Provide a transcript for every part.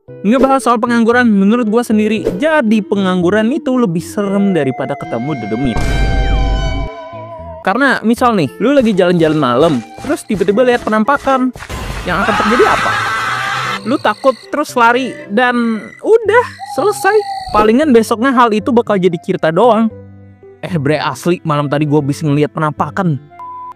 Ngebahas soal pengangguran, menurut gue sendiri, jadi pengangguran itu lebih serem daripada ketemu dedemit. Karena misal nih, lu lagi jalan-jalan malam, terus tiba-tiba lihat penampakan, yang akan terjadi apa? Lu takut terus lari dan udah selesai. Palingan besoknya hal itu bakal jadi cerita doang. Bre, asli malam tadi gue bisa ngeliat penampakan.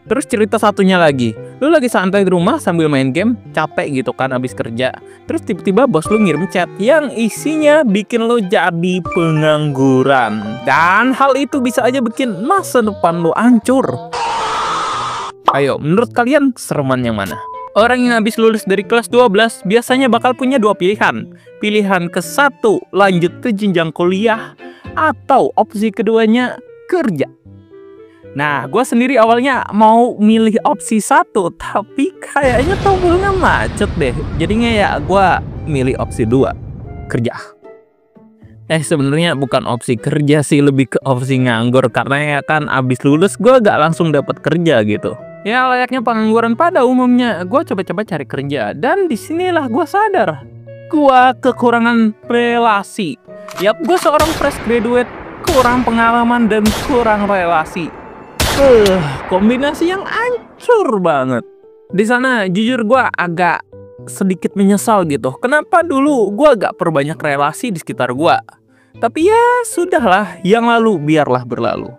Terus cerita satunya lagi, lu lagi santai di rumah sambil main game, capek gitu kan abis kerja. Terus tiba-tiba bos lu ngirim chat yang isinya bikin lu jadi pengangguran. Dan hal itu bisa aja bikin masa depan lu hancur. Ayo, menurut kalian kesereman yang mana? Orang yang habis lulus dari kelas 12 biasanya bakal punya dua pilihan. Pilihan ke-1 lanjut ke jenjang kuliah, atau opsi keduanya kerja. Nah, gue sendiri awalnya mau milih opsi 1, tapi kayaknya tombolnya macet deh. Jadinya ya gue milih opsi 2, kerja. Sebenarnya bukan opsi kerja sih, lebih ke opsi nganggur. Karena ya kan abis lulus gue gak langsung dapat kerja gitu. Ya layaknya pengangguran pada umumnya, gue coba-coba cari kerja. Dan disinilah gue sadar, gue kekurangan relasi. Yap, gue seorang fresh graduate, kurang pengalaman dan kurang relasi. Kombinasi yang hancur banget. Di sana jujur gue agak sedikit menyesal gitu. Kenapa dulu gue gak perbanyak relasi di sekitar gue. Tapi ya sudahlah, yang lalu biarlah berlalu.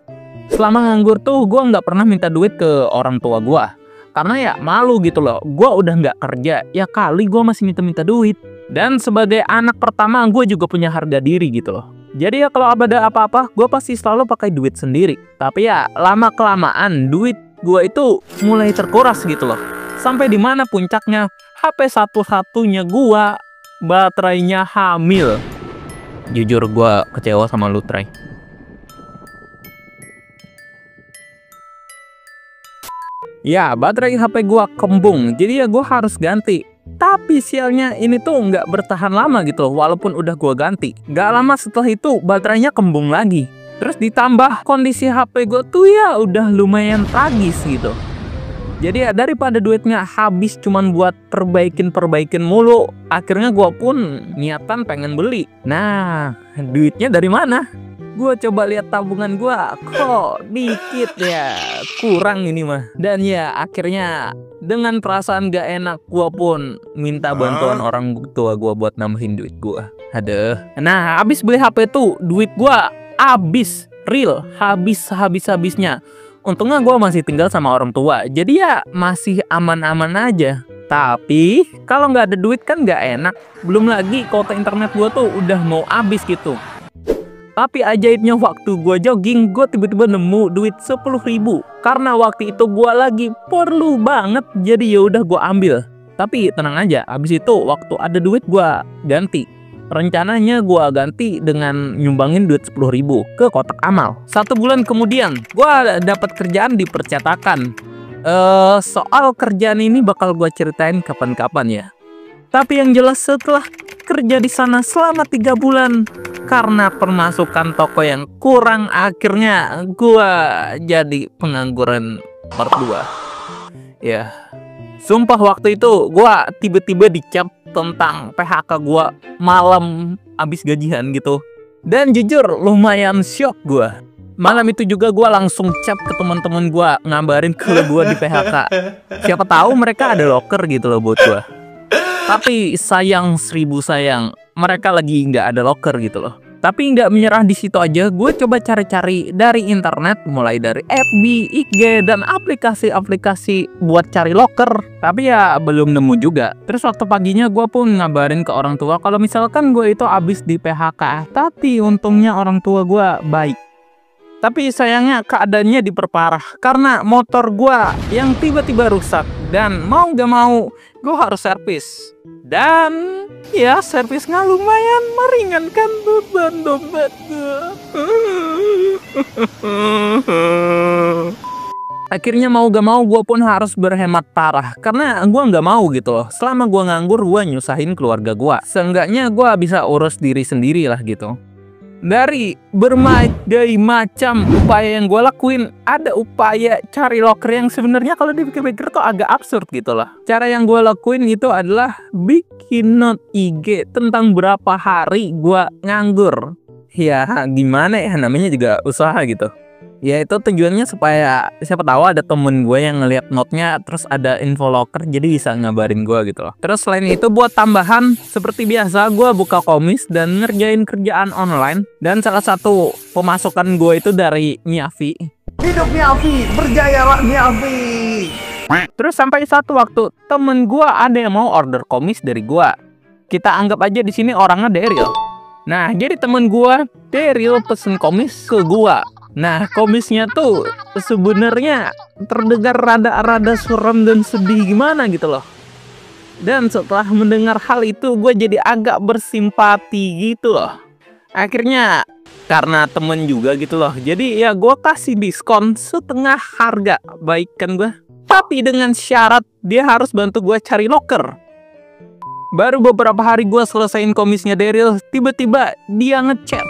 Selama nganggur tuh gue gak pernah minta duit ke orang tua gue. Karena ya malu gitu loh. Gue udah gak kerja, ya kali gue masih minta-minta duit. Dan sebagai anak pertama gue juga punya harga diri gitu loh. Jadi ya kalau ada apa-apa, gue pasti selalu pakai duit sendiri. Tapi ya lama-kelamaan duit gue itu mulai terkuras gitu loh. Sampai di mana puncaknya, HP satu-satunya gue baterainya hamil. Jujur gue kecewa sama lu, Tray. Ya, baterai HP gue kembung, jadi ya gue harus ganti. Tapi sialnya ini tuh nggak bertahan lama gitu loh, walaupun udah gue ganti. Nggak lama setelah itu baterainya kembung lagi. Terus ditambah kondisi HP gue tuh ya udah lumayan tragis gitu. Jadi ya daripada duitnya habis cuman buat perbaikin mulu, akhirnya gue pun niatan pengen beli. Nah, duitnya dari mana? Gue coba lihat tabungan gue, kok dikit ya, kurang ini mah. Dan ya akhirnya dengan perasaan gak enak gue pun minta bantuan orang tua gue buat nambahin duit gue. Aduh. Nah, habis beli HP tuh duit gue habis, real habisnya. Untungnya gue masih tinggal sama orang tua, jadi ya masih aman-aman aja. Tapi kalau nggak ada duit kan nggak enak. Belum lagi kuota internet gue tuh udah mau habis gitu. Tapi ajaibnya waktu gue jogging, gue tiba-tiba nemu duit 10.000. Karena waktu itu gue lagi perlu banget, jadi ya udah gue ambil. Tapi tenang aja, abis itu waktu ada duit gue ganti. Rencananya gue ganti dengan nyumbangin duit 10.000 ke kotak amal. 1 bulan kemudian, gue dapat kerjaan di percetakan. Soal kerjaan ini bakal gue ceritain kapan-kapan ya. Tapi yang jelas setelah kerja di sana selama 3 bulan, karena pemasukan toko yang kurang, akhirnya gue jadi pengangguran part 2. Ya, sumpah waktu itu gue tiba-tiba dicap tentang PHK gue malam abis gajian gitu. Dan jujur lumayan shock gue. Malam itu juga gue langsung chat ke teman-teman gue, ngabarin kalau gue di PHK. Siapa tahu mereka ada loker gitu loh buat gue. Tapi sayang 1000 sayang, mereka lagi nggak ada loker gitu loh. Tapi nggak menyerah di situ aja, gue coba cari-cari dari internet, mulai dari FB, IG, dan aplikasi-aplikasi buat cari loker. Tapi ya belum nemu juga. Terus waktu paginya gue pun ngabarin ke orang tua kalau misalkan gue itu abis di PHK. Tapi untungnya orang tua gue baik. Tapi sayangnya keadaannya diperparah karena motor gue yang tiba-tiba rusak. Dan mau gak mau gue harus servis. Dan ya servisnya lumayan meringankan beban dompet gue. Akhirnya mau gak mau gue pun harus berhemat parah. Karena gue gak mau gitu loh, selama gue nganggur gue nyusahin keluarga gue. Seenggaknya gue bisa urus diri sendiri lah gitu. Dari berbagai macam upaya yang gue lakuin, ada upaya cari locker yang sebenarnya kalau dipikir-pikir tuh agak absurd gitu loh. Cara yang gue lakuin itu adalah bikin note IG tentang berapa hari gue nganggur. Ya gimana ya, namanya juga usaha gitu. Ya itu tujuannya supaya siapa tahu ada temen gue yang ngeliat note-nya terus ada info locker, jadi bisa ngabarin gue gitu loh. Terus selain itu buat tambahan, seperti biasa gue buka komis dan ngerjain kerjaan online. Dan salah satu pemasukan gue itu dari Miavi. Hidup Miavi, berjayalah Miavi. Terus sampai satu waktu temen gue ada yang mau order komis dari gue. Kita anggap aja di sini orangnya Daryl. Nah jadi temen gue Daryl pesen komis ke gue. Nah komisnya tuh sebenarnya terdengar rada suram dan sedih gimana gitu loh. Dan setelah mendengar hal itu gue jadi agak bersimpati gitu loh. Akhirnya karena temen juga gitu loh, jadi ya gue kasih diskon setengah harga, baik kan gue. Tapi dengan syarat dia harus bantu gue cari locker. Baru beberapa hari gue selesaiin komisnya Daryl, tiba-tiba dia ngechat.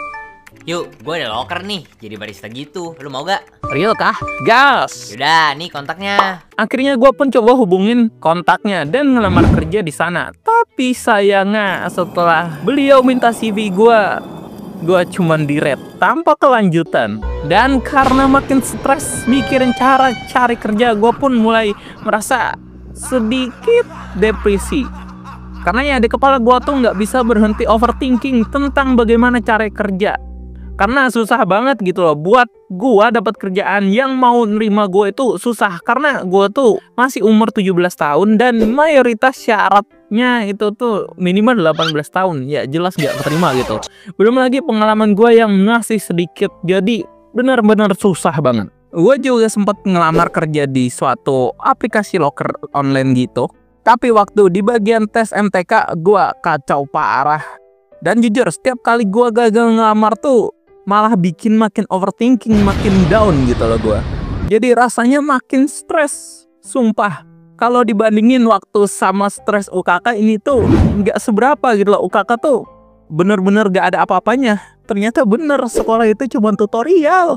Yuk, gue ada locker nih, jadi barista gitu. Lu mau gak? Real kah? Gas! Yaudah, nih kontaknya. Akhirnya gue pun coba hubungin kontaknya dan ngelamar kerja di sana. Tapi sayangnya setelah beliau minta CV gue cuman di-rate tanpa kelanjutan. Dan karena makin stres mikirin cara cari kerja, gue pun mulai merasa sedikit depresi. Karena ya di kepala gue tuh nggak bisa berhenti overthinking tentang bagaimana cari kerja. Karena susah banget gitu loh, buat gua dapat kerjaan yang mau nerima gua itu susah. Karena gua tuh masih umur 17 tahun dan mayoritas syaratnya itu tuh minimal 18 tahun. Ya jelas gak keterima gitu. Belum lagi pengalaman gua yang masih sedikit, jadi benar-benar susah banget. Gua juga sempat ngelamar kerja di suatu aplikasi locker online gitu. Tapi waktu di bagian tes MTK gua kacau parah. Dan jujur setiap kali gua gagal ngelamar tuh malah bikin makin overthinking, makin down gitu loh gue. Jadi rasanya makin stres, sumpah. Kalau dibandingin waktu sama stres UKK ini tuh nggak seberapa gitu loh. UKK tuh bener-bener gak ada apa-apanya. Ternyata bener sekolah itu cuma tutorial.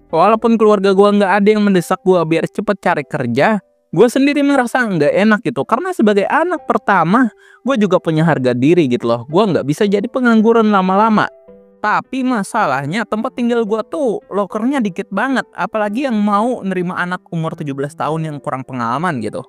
Walaupun keluarga gue nggak ada yang mendesak gue biar cepet cari kerja, gue sendiri merasa nggak enak gitu. Karena sebagai anak pertama, gue juga punya harga diri gitu loh. Gue nggak bisa jadi pengangguran lama-lama. Tapi masalahnya tempat tinggal gue tuh lokernya dikit banget. Apalagi yang mau nerima anak umur 17 tahun yang kurang pengalaman gitu.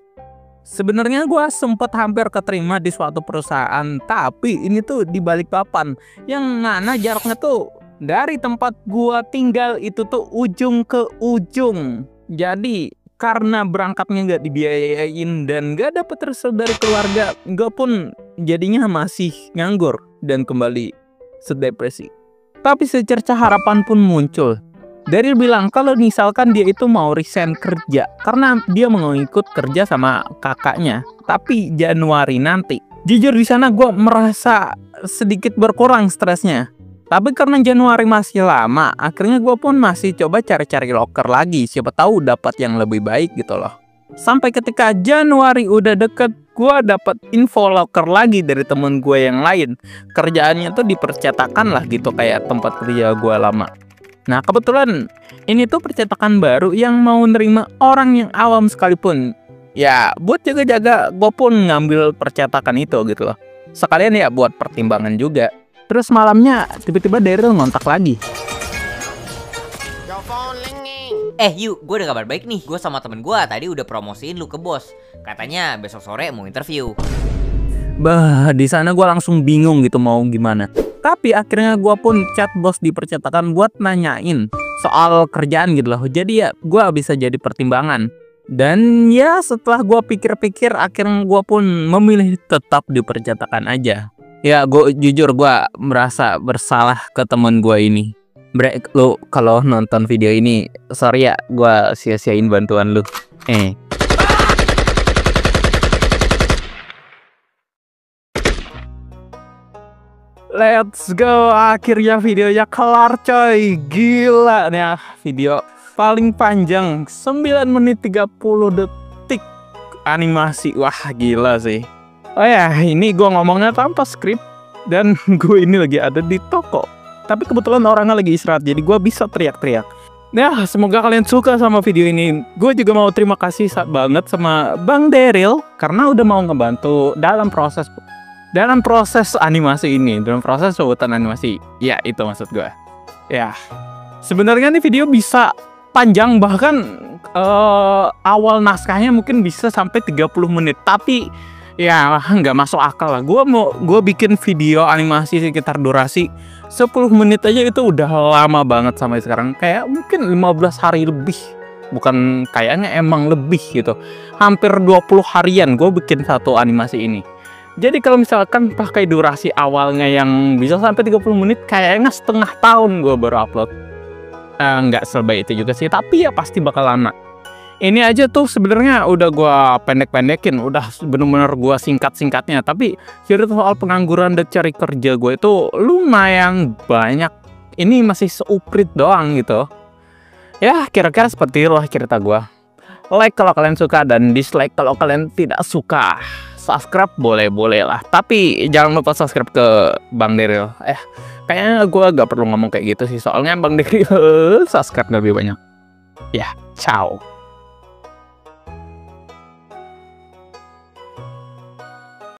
Sebenarnya gue sempet hampir keterima di suatu perusahaan. Tapi ini tuh di Balikpapan. Yang mana jaraknya tuh dari tempat gue tinggal itu tuh ujung ke ujung. Jadi karena berangkatnya nggak dibiayain dan nggak dapet restu dari keluarga, gue pun jadinya masih nganggur dan kembali sedepresi. Tapi secerca harapan pun muncul. Daryl bilang kalau misalkan dia itu mau resign kerja karena dia mau ikut kerja sama kakaknya, tapi Januari nanti. Jujur di sana gue merasa sedikit berkurang stresnya. Tapi karena Januari masih lama, akhirnya gue pun masih coba cari-cari locker lagi. Siapa tahu dapat yang lebih baik gitu loh. Sampai ketika Januari udah deket, gue dapat info locker lagi dari temen gue yang lain. Kerjaannya tuh di percetakan lah gitu, kayak tempat kerja gue lama. Nah kebetulan ini tuh percetakan baru yang mau nerima orang yang awam sekalipun. Ya buat jaga-jaga, gue pun ngambil percetakan itu gitu loh. Sekalian ya buat pertimbangan juga. Terus malamnya tiba-tiba Daryl ngontak lagi. Yu, gue ada kabar baik nih. Gue sama temen gue tadi udah promosiin lu ke bos. Katanya besok sore mau interview. Bah, di sana gue langsung bingung gitu mau gimana. Tapi akhirnya gue pun chat bos di percetakan buat nanyain soal kerjaan gitu loh. Jadi ya gue bisa jadi pertimbangan. Dan ya setelah gue pikir-pikir, akhirnya gue pun memilih tetap di percetakan aja. Ya gue jujur gue merasa bersalah ke temen gue ini. Brek, lu kalau nonton video ini sorry ya gue sia-siain bantuan lu. Let's go, akhirnya videonya kelar coy. Gila nih video paling panjang 9 menit 30 detik animasi. Wah gila sih. Oh ya, ini gue ngomongnya tanpa skrip. Dan gue ini lagi ada di toko. Tapi kebetulan orangnya lagi istirahat, jadi gue bisa teriak-teriak. Ya, semoga kalian suka sama video ini. Gue juga mau terima kasih banget sama Bang Daryl karena udah mau ngebantu dalam proses animasi ini, dalam proses pembuatan animasi. Ya, itu maksud gue. Ya, sebenarnya nih video bisa panjang, bahkan awal naskahnya mungkin bisa sampai 30 menit. Tapi ya nggak masuk akal lah. Gue bikin video animasi sekitar durasi 10 menit aja itu udah lama banget sampai sekarang. Kayak mungkin 15 hari lebih. Bukan kayaknya, emang lebih gitu. Hampir 20 harian gue bikin satu animasi ini. Jadi kalau misalkan pakai durasi awalnya yang bisa sampai 30 menit, kayaknya setengah tahun gue baru upload. Nggak sebaik itu juga sih, tapi ya pasti bakal lama. Ini aja tuh sebenarnya udah gue pendek-pendekin, udah bener-bener gue singkat-singkatnya. Tapi cerita soal pengangguran dan cari kerja gue itu lumayan banyak. Ini masih seuprit doang gitu. Ya kira-kira seperti itulah cerita gue. Like kalau kalian suka dan dislike kalau kalian tidak suka. Subscribe boleh-boleh lah. Tapi jangan lupa subscribe ke Bang Daryl. Kayaknya gue gak perlu ngomong kayak gitu sih. Soalnya Bang Daryl subscribe lebih banyak. Ya, ciao.